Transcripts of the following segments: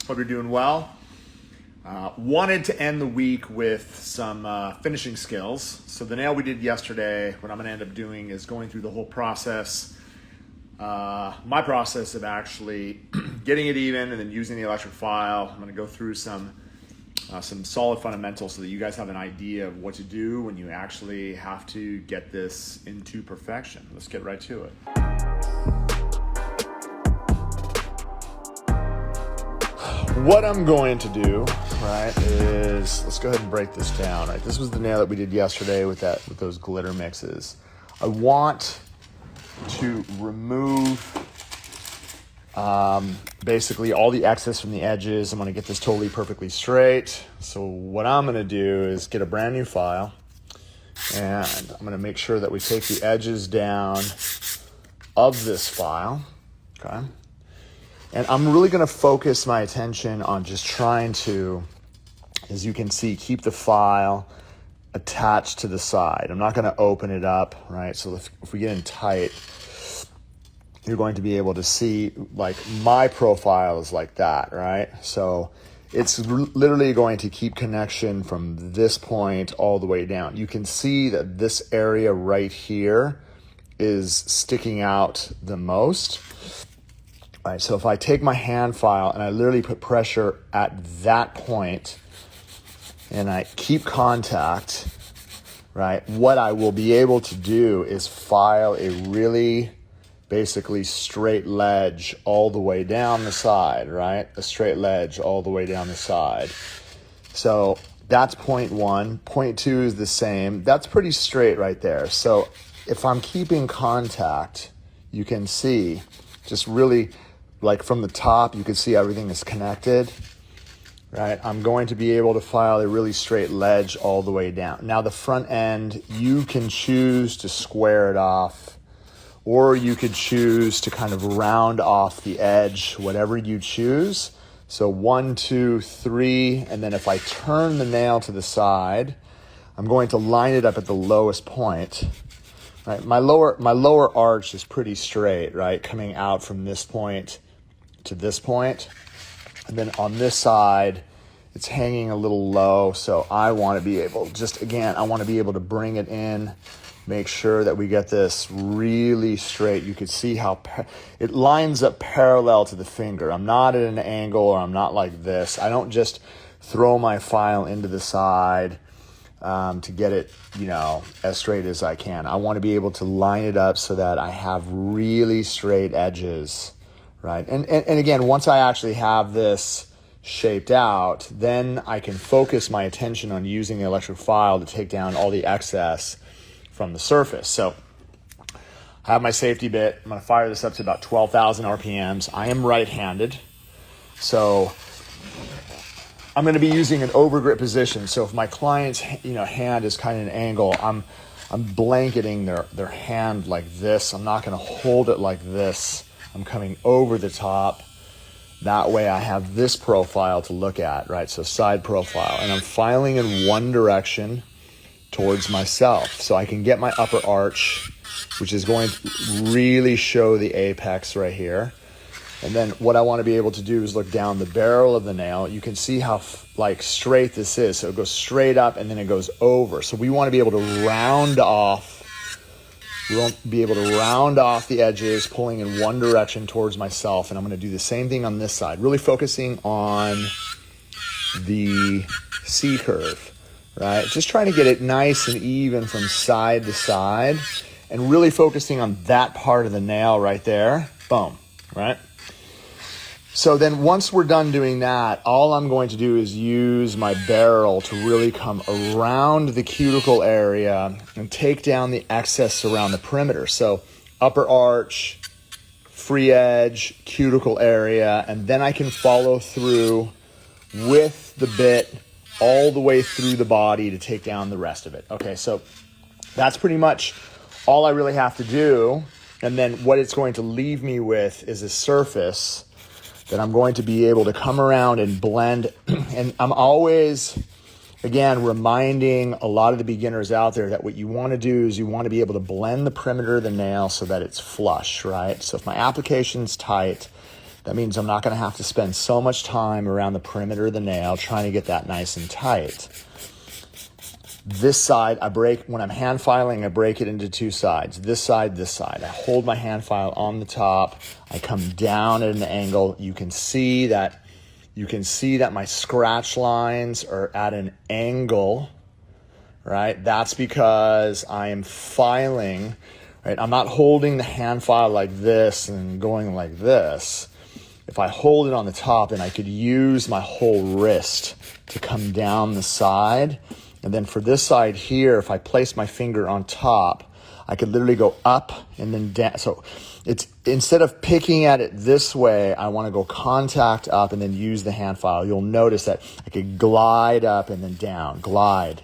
Hope you're doing well. Wanted to end the week with some finishing skills. So the nail we did yesterday, what I'm going to end up doing is going through the whole process, my process of actually getting it even and then using the electric file. I'm going to go through some solid fundamentals so that you guys have an idea of what to do when you actually have to get this into perfection. Let's get right to it. What I'm going to do, right, is let's go ahead and break this down. Right, this was the nail that we did yesterday with those glitter mixes. I want to remove basically all the excess from the edges. I'm going to get this totally perfectly straight. So what I'm going to do is get a brand new file, and I'm going to make sure that we take the edges down of this file. Okay. And I'm really going to focus my attention on just trying to, as you can see, keep the file attached to the side. I'm not going to open it up, right? So if we get in tight, you're going to be able to see, like, my profile is like that, right? So it's literally going to keep connection from this point all the way down. You can see that this area right here is sticking out the most. All right, so if I take my hand file and I literally put pressure at that point and I keep contact, right, what I will be able to do is file a really basically straight ledge all the way down the side, right? A straight ledge all the way down the side. So that's point one. Point two is the same. That's pretty straight right there. So if I'm keeping contact, you can see just really, like, from the top, you can see everything is connected, right? I'm going to be able to file a really straight ledge all the way down. Now the front end, you can choose to square it off, or you could choose to kind of round off the edge, whatever you choose. So 1, 2, 3, and then if I turn the nail to the side, I'm going to line it up at the lowest point. Right? My lower arch is pretty straight, right? Coming out from this point to this point. And then on this side, it's hanging a little low. So I want to be able, I want to be able to bring it in, make sure that we get this really straight. You can see how it lines up parallel to the finger. I'm not at an angle, or I'm not like this. I don't just throw my file into the side to get it, as straight as I can. I want to be able to line it up so that I have really straight edges, right? And again, once I actually have this shaped out, then I can focus my attention on using the electric file to take down all the excess from the surface. So I have my safety bit. I'm going to fire this up to about 12,000 RPMs. I am right-handed, so I'm going to be using an overgrip position. So if my client's hand is kind of an angle, I'm blanketing their hand like this. I'm not going to hold it like this. I'm coming over the top. That way I have this profile to look at, right? So side profile. And I'm filing in one direction towards myself. So I can get my upper arch, which is going to really show the apex right here. And then what I want to be able to do is look down the barrel of the nail. You can see how straight this is. So it goes straight up and then it goes over. So we want to be able to round off. We won't be able to round off the edges, pulling in one direction towards myself. And I'm going to do the same thing on this side, really focusing on the C curve, right? Just trying to get it nice and even from side to side and really focusing on that part of the nail right there. Boom, right? So then once we're done doing that, all I'm going to do is use my barrel to really come around the cuticle area and take down the excess around the perimeter. So upper arch, free edge, cuticle area, and then I can follow through with the bit all the way through the body to take down the rest of it. Okay, so that's pretty much all I really have to do. And then what it's going to leave me with is a surface that I'm going to be able to come around and blend. And I'm always, again, reminding a lot of the beginners out there that what you want to do is you want to be able to blend the perimeter of the nail so that it's flush, right? So if my application's tight, That means I'm not going to have to spend so much time around the perimeter of the nail trying to get that nice and tight. This side, when I'm hand filing, I break it into two sides. This side, this side. I hold my hand file on the top. I come down at an angle. You can see that my scratch lines are at an angle, right? That's because I am filing, right? I'm not holding the hand file like this and going like this. If I hold it on the top, then I could use my whole wrist to come down the side. And then for this side here, if I place my finger on top, I could literally go up and then down. So it's, instead of picking at it this way, I want to go contact up and then use the hand file. You'll notice that I could glide up and then down, glide,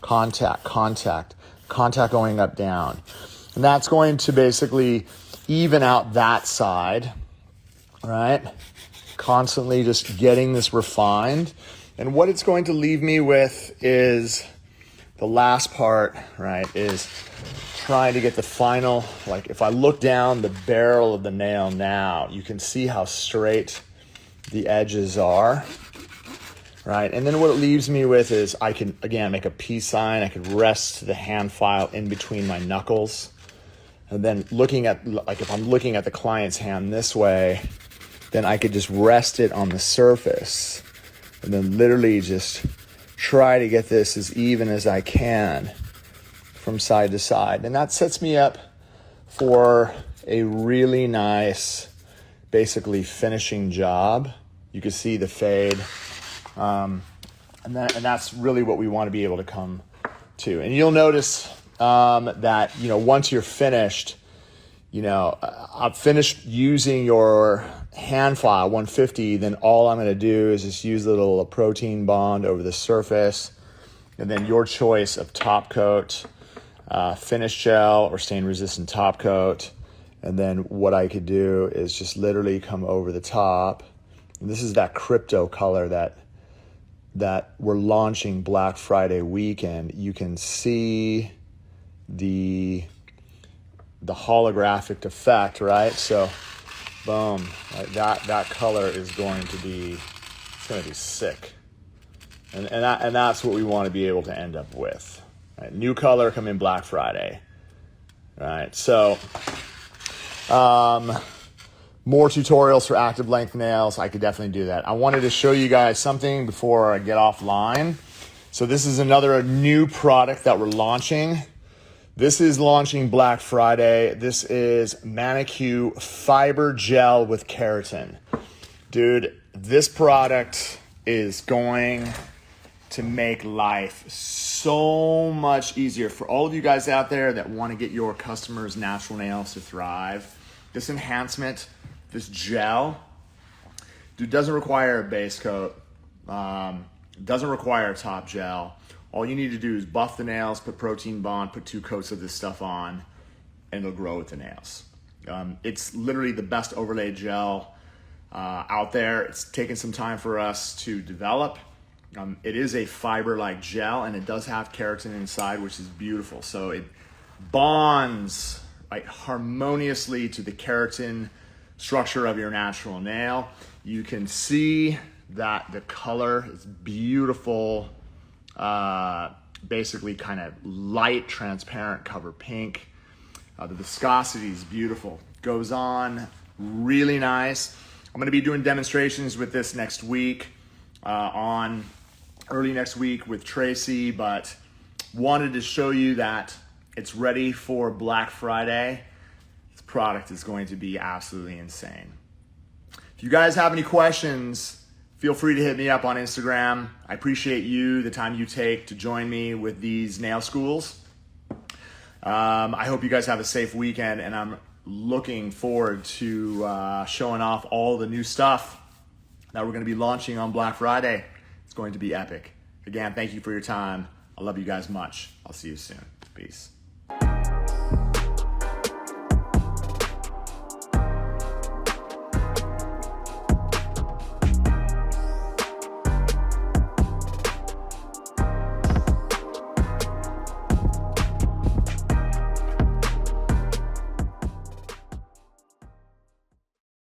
contact going up, down. And that's going to basically even out that side, right? Constantly just getting this refined. And what it's going to leave me with is the last part, right, is trying to get the final, like if I look down the barrel of the nail now, you can see how straight the edges are, right? And then what it leaves me with is I can, again, make a peace sign. I could rest the hand file in between my knuckles. And then looking at, like if I'm looking at the client's hand this way, then I could just rest it on the surface and then literally just try to get this as even as I can from side to side. And that sets me up for a really nice, basically finishing job. You can see the fade. And that's really what we want to be able to come to. And you'll notice that, once you're finished, I've finished using your hand file 150, then all I'm going to do is just use a little protein bond over the surface, and then your choice of top coat, finish gel or stain resistant top coat. And then what I could do is just literally come over the top. And this is that crypto color that we're launching Black Friday weekend. You can see the holographic effect, right? So boom, like that color is going to be sick. And that's what we want to be able to end up with. Right? New color coming Black Friday. Right. So more tutorials for active length nails. I could definitely do that. I wanted to show you guys something before I get offline. So this is another new product that we're launching. This is launching Black Friday. This is Manicure Fiber Gel with Keratin. Dude, this product is going to make life so much easier for all of you guys out there that want to get your customers' natural nails to thrive. This enhancement, this gel, dude, doesn't require a base coat, doesn't require a top gel. All you need to do is buff the nails, put protein bond, put 2 coats of this stuff on, and it'll grow with the nails. It's literally the best overlay gel out there. It's taken some time for us to develop. It is a fiber-like gel, and it does have keratin inside, which is beautiful. So it bonds harmoniously to the keratin structure of your natural nail. You can see that the color is beautiful. Basically kind of light, transparent cover pink. The viscosity is beautiful. Goes on really nice. I'm going to be doing demonstrations with this next week, early next week with Tracy, but wanted to show you that it's ready for Black Friday. This product is going to be absolutely insane. If you guys have any questions, feel free to hit me up on Instagram. I appreciate the time you take to join me with these nail schools. I hope you guys have a safe weekend, and I'm looking forward to showing off all the new stuff that we're going to be launching on Black Friday. It's going to be epic. Again, thank you for your time. I love you guys much. I'll see you soon. Peace.